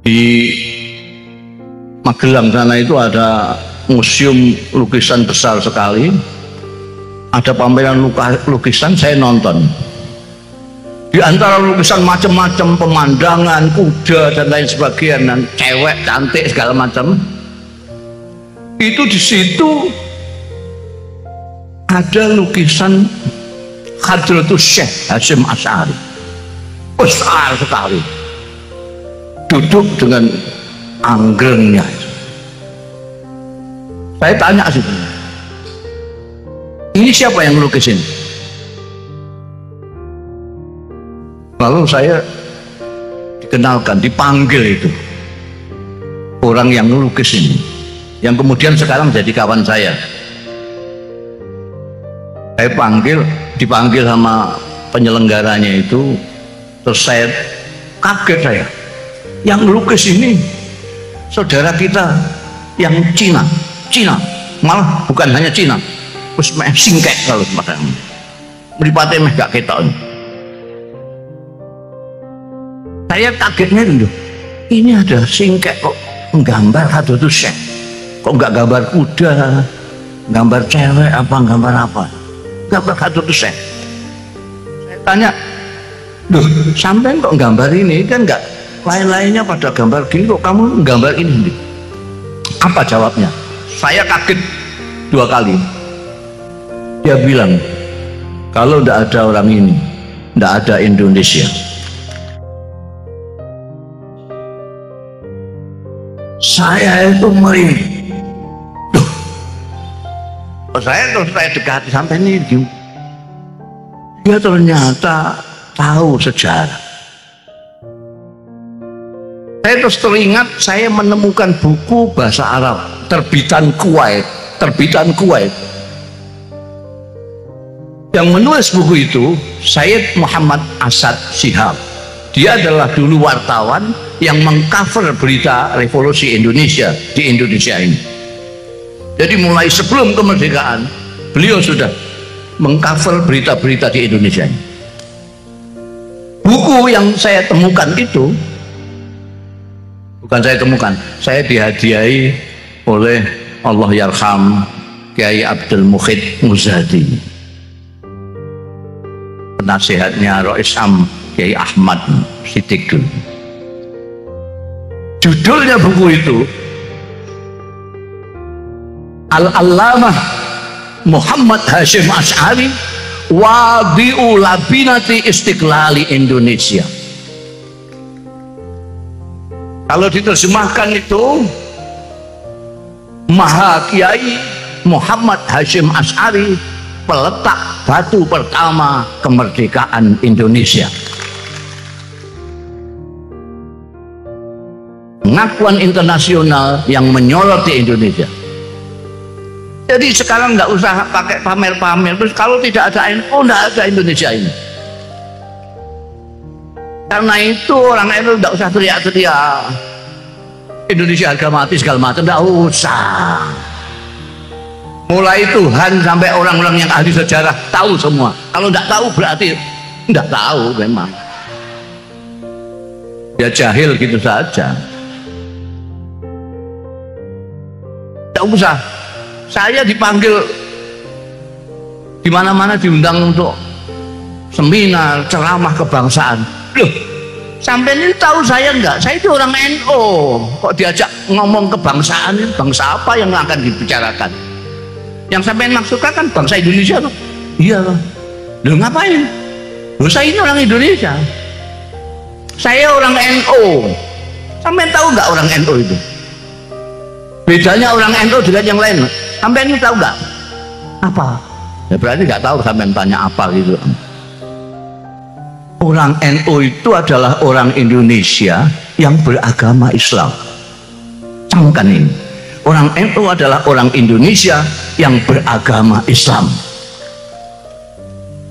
Di Magelang sana itu ada museum lukisan besar sekali, ada pameran lukisan. Saya nonton, di antara lukisan macam-macam, pemandangan, kuda dan lain sebagainya, dan cewek cantik segala macam, itu di situ ada lukisan Hadratus Syekh Hasyim Asy'ari, besar sekali, duduk dengan anggrengnya. Saya tanya sih, ini siapa yang lukisin? Lalu saya dikenalkan, dipanggil itu orang yang lukis ini, yang kemudian sekarang jadi kawan saya. Saya dipanggil sama penyelenggaranya itu, terus saya kaget, saya yang lukis ini saudara kita yang Cina, malah bukan hanya Cina, terus singkek kalau semacam meripatnya meh gak ketok. Saya kagetnya dulu, ini ada singkek kok menggambar Hadratus Syekh, kok nggak gambar kuda, gambar cewek apa, gambar apa, gambar Hadratus Syekh. Saya tanya, loh sampean kok gambar ini, kan nggak lain-lainnya pada gambar gini, kok kamu gambar ini? Apa jawabnya? Saya kaget 2 kali. Dia bilang, kalau tidak ada orang ini, tidak ada Indonesia. Saya itu merinding. Saya dekati sampai ini, dia ternyata tahu sejarah. Saya terus teringat, saya menemukan buku bahasa Arab terbitan Kuwait, yang menulis buku itu Syed Muhammad Asad Shihab. Dia adalah dulu wartawan yang mengcover berita revolusi Indonesia di Indonesia ini. Jadi mulai sebelum kemerdekaan beliau sudah mengcover berita-berita di Indonesia ini. Buku yang saya temukan itu, bukan saya temukan, saya dihadiahi oleh Allahyarham Kiai Abdul Mukhid Muzadi, penasihatnya Rois Am Kiai Ahmad Siddiq. Judulnya buku itu Al-Allamah Muhammad Hasyim Asy'ari Wadi'u Labinati Istiqlali Indonesia. Kalau diterjemahkan itu, Maha Kiai Muhammad Hasyim Asy'ari, peletak batu pertama kemerdekaan Indonesia. Pengakuan internasional yang menyoroti Indonesia. Jadi sekarang nggak usah pakai pamer-pamer. Terus kalau tidak ada NU, nggak ada Indonesia ini. Karena itu orang NU nggak usah teriak-teriak Indonesia harga mati segala macam, nggak usah. Mulai Tuhan sampai orang-orang yang ahli sejarah tahu semua. Kalau nggak tahu berarti nggak tahu memang. Ya jahil gitu saja. Nggak usah. Saya dipanggil di mana-mana, diundang untuk seminar, ceramah kebangsaan. Loh, sampai ini tahu saya enggak? Saya itu orang NU. Kok diajak ngomong kebangsaan, bangsa apa yang akan dibicarakan? Yang sampai maksudkan kan bangsa Indonesia loh. Iya loh. Loh ngapain? Loh saya ini orang Indonesia. Saya orang NU. Sampai tahu nggak orang NU itu? Bedanya orang NU dengan yang lain. Sampai ini tahu nggak? Apa? Ya berarti nggak tahu, sampai tanya apa gitu. Orang NU itu adalah orang Indonesia yang beragama Islam. Camkan ini. Orang NU adalah orang Indonesia yang beragama Islam.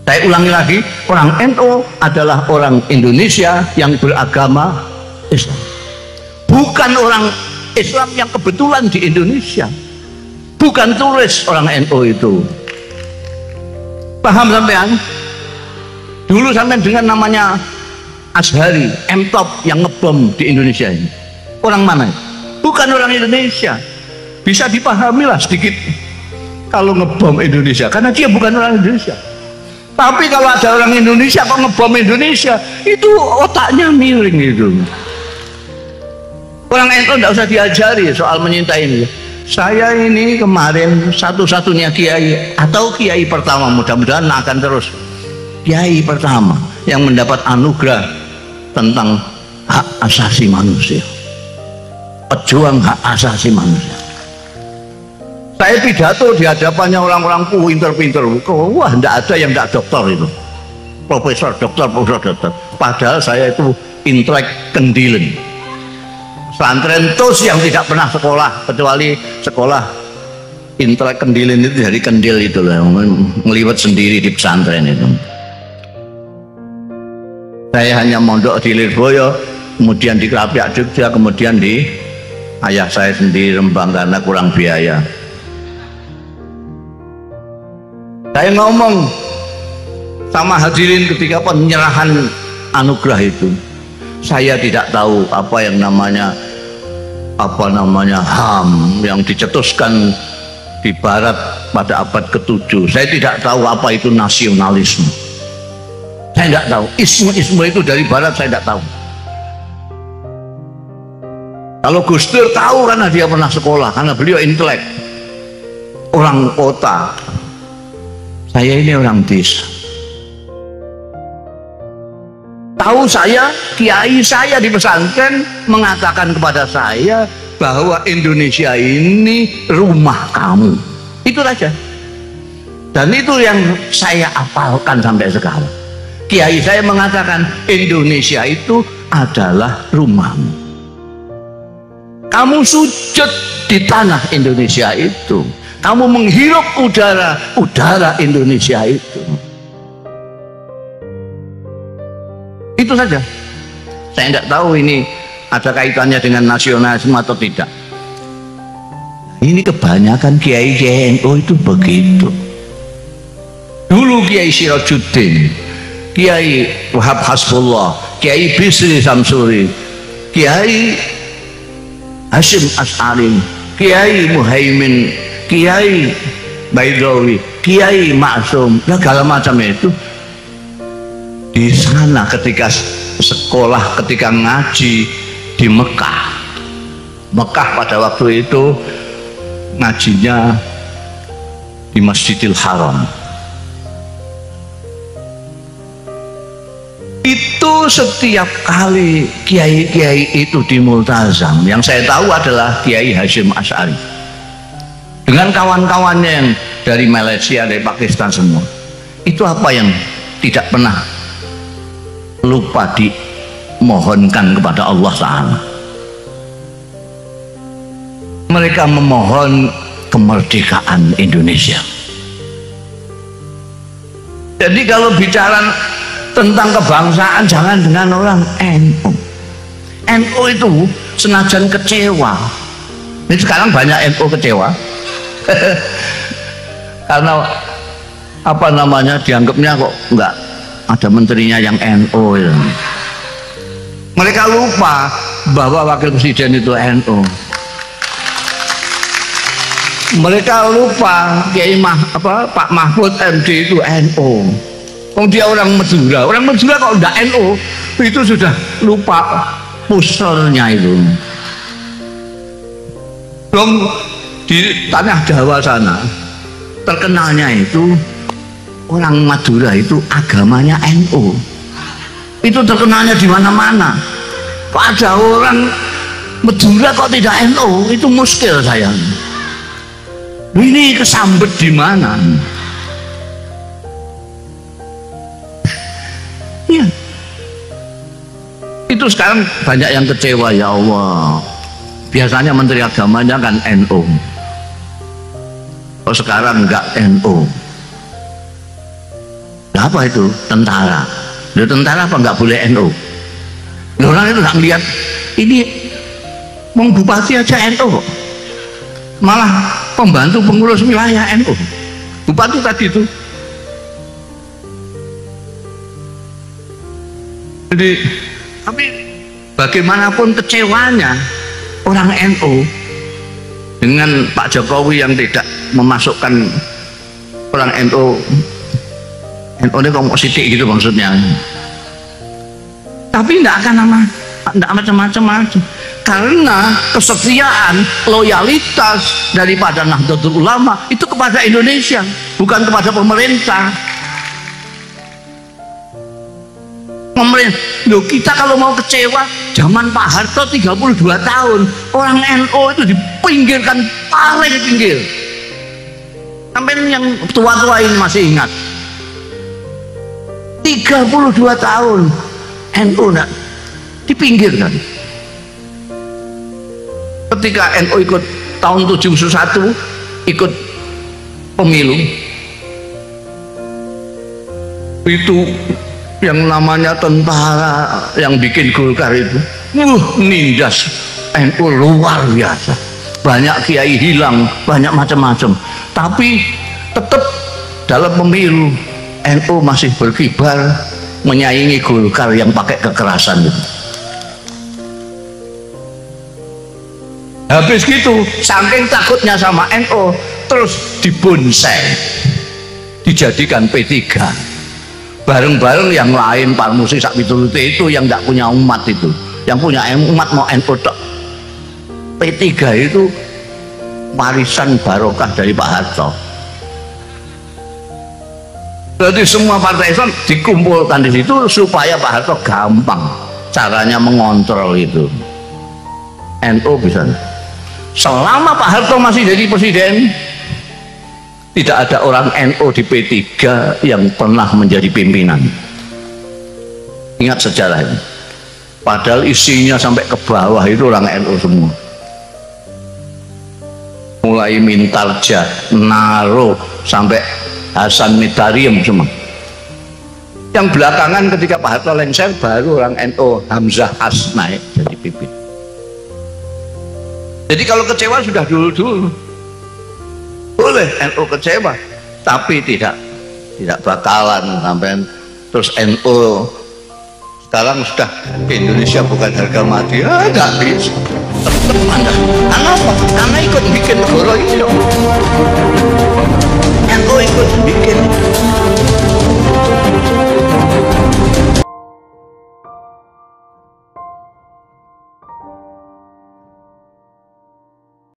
Saya ulangi lagi, orang NU adalah orang Indonesia yang beragama Islam. Bukan orang Islam yang kebetulan di Indonesia. Bukan turis orang NU itu. Paham sampean? Dulu sampean dengan namanya Azhari, M-Top yang ngebom di Indonesia ini. Orang mana? Bukan orang Indonesia. Bisa dipahami lah sedikit kalau ngebom Indonesia, karena dia bukan orang Indonesia. Tapi kalau ada orang Indonesia kok ngebom Indonesia, itu otaknya miring itu. Orang NU tidak usah diajari soal menyintai ini. Saya ini kemarin satu-satunya kiai atau kiai pertama, mudah-mudahan akan terus kiai pertama yang mendapat anugerah tentang hak asasi manusia, pejuang hak asasi manusia. Saya pidato di hadapannya orang-orang pinter-pinter, wah tidak ada yang tidak dokter itu, profesor, dokter. Padahal saya itu intelek kendilen, pesantren tos yang tidak pernah sekolah, kecuali sekolah intelek kendilin itu dari kendil itu loh, ngeliwat sendiri di pesantren itu. Saya hanya mondok di Lirboyo, kemudian di Krapiak Jogja, kemudian di ayah saya sendiri Rembang karena kurang biaya. Saya ngomong sama hadirin ketika penyerahan anugerah itu, saya tidak tahu apa yang namanya HAM yang dicetuskan di Barat pada abad ke-7. Saya tidak tahu apa itu nasionalisme. Saya tidak tahu. Isme itu dari Barat saya tidak tahu. Kalau Gus Dur tahu karena dia pernah sekolah, karena beliau intelek, orang kota. Saya ini orang desa. Tahu saya, kiai saya di pesantren mengatakan kepada saya bahwa Indonesia ini rumah kamu. Itu saja. Dan itu yang saya hafalkan sampai sekarang. Kiai saya mengatakan Indonesia itu adalah rumahmu. Kamu sujud di tanah Indonesia itu. Kamu menghirup udara Indonesia itu. Itu saja. Saya tidak tahu ini ada kaitannya dengan nasionalisme atau tidak. Ini kebanyakan kiai NU itu begitu. Dulu Kiai Sirajuddin, Kiai Wahab Hasbullah, Kiai Bisri Samsuri, Kiai Hasyim As'ari, Kiai Muhaimin, Kiai Baidawi, Kiai Maksum, segala macam itu di sana ketika sekolah, ketika ngaji di Mekah. Mekah pada waktu itu ngajinya di Masjidil Haram. Itu setiap kali kiai-kiai itu di Multazam, yang saya tahu adalah Kiai Hasyim As'ari dengan kawan-kawannya yang dari Malaysia, dari Pakistan semua. Itu apa yang tidak pernah lupa dimohonkan kepada Allah Ta'ala. Mereka memohon kemerdekaan Indonesia. Jadi kalau bicara tentang kebangsaan jangan dengan orang NU. NU itu senajan kecewa. Ini sekarang banyak NU kecewa karena apa namanya, dianggapnya kok enggak ada menterinya yang NU ya. Mereka lupa bahwa wakil presiden itu NU. Mereka lupa Pak Mahfud MD itu NU. Dia orang Madura. Orang Madura kok enggak NU, itu sudah lupa puselnya itu. Belum di tanah Jawa sana terkenalnya itu orang Madura itu agamanya NU. Itu terkenalnya di mana-mana. Kok ada orang Madura kok tidak NU? Itu muskil saya. Ini kesambet di mana? Ya. Itu sekarang banyak yang kecewa, ya Allah. Biasanya menteri agamanya kan NU. Oh sekarang enggak NU. Nah, apa itu? Tentara. Loh, tentara apa enggak boleh NU? Loh, orang itu enggak melihat ini mau bupati aja NU kok. Malah pembantu pengurus wilayah NU. Bupati tadi itu. Jadi tapi bagaimanapun kecewanya, orang NU dengan Pak Jokowi yang tidak memasukkan orang NU ini kok sidik gitu maksudnya, tapi tidak akan macam-macam karena kesetiaan, loyalitas daripada Nahdlatul Ulama itu kepada Indonesia, bukan kepada pemerintah. Loh, kita kalau mau kecewa zaman Pak Harto 32 tahun orang NU itu dipinggirkan, paling pinggir. Sampai yang tua-tua ini masih ingat 32 tahun NU nak dipinggirkan. Ketika NU ikut tahun 71 ikut pemilu itu yang namanya tentara yang bikin Golkar itu nindas NU luar biasa, banyak kiai hilang, banyak macam-macam, tapi tetap dalam pemilu NU masih berkibar menyaingi Golkar yang pakai kekerasan itu. Habis gitu saking takutnya sama NU terus dibonsai, dijadikan P3 bareng-bareng yang lain. Parmusi sak pitulute itu yang tidak punya umat, itu yang punya umat mau NU tok. P3 itu warisan barokah dari Pak Harto. Berarti semua partai Islam dikumpulkan di situ supaya Pak Harto gampang caranya mengontrol itu. NU bisa. Selama Pak Harto masih jadi presiden, tidak ada orang NU di P3 yang pernah menjadi pimpinan. Ingat sejarah ini. Padahal isinya sampai ke bawah itu orang NU semua. Mulai Mintarja, Naro, sampai Hasan Mitariam semua. Yang belakangan ketika Pak Harto lengser baru orang NU Hamzah Has naik jadi pimpin. Jadi kalau kecewa sudah dulu-dulu. Boleh NU kecewa, tapi tidak bakalan sampai terus NU sekarang sudah Indonesia bukan harga mati. Nggak bisa. Tetap Anda. Karena ikut bikin negara ini dong. NU ikut bikin